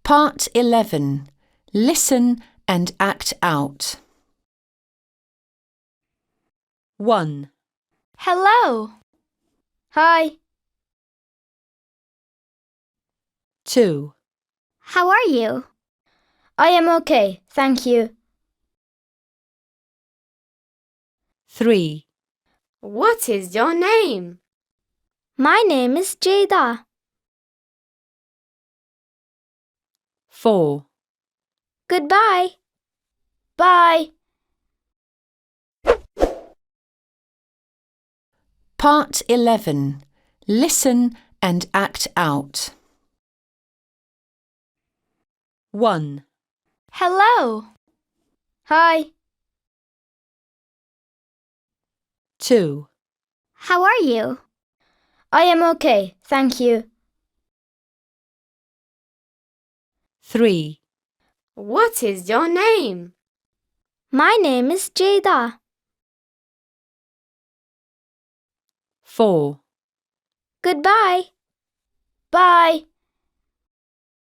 Part 11. Listen and act out. 1. Hello. Hi. 2. How are you? I am okay, thank you. 3. What is your name? My name is Jada. 4. Goodbye. Bye. Part 11. Listen and act out. 1. Hello. Hi. 2. How are you? I am okay, thank you. 3. What is your name? My name is Jada. 4. Goodbye. Bye.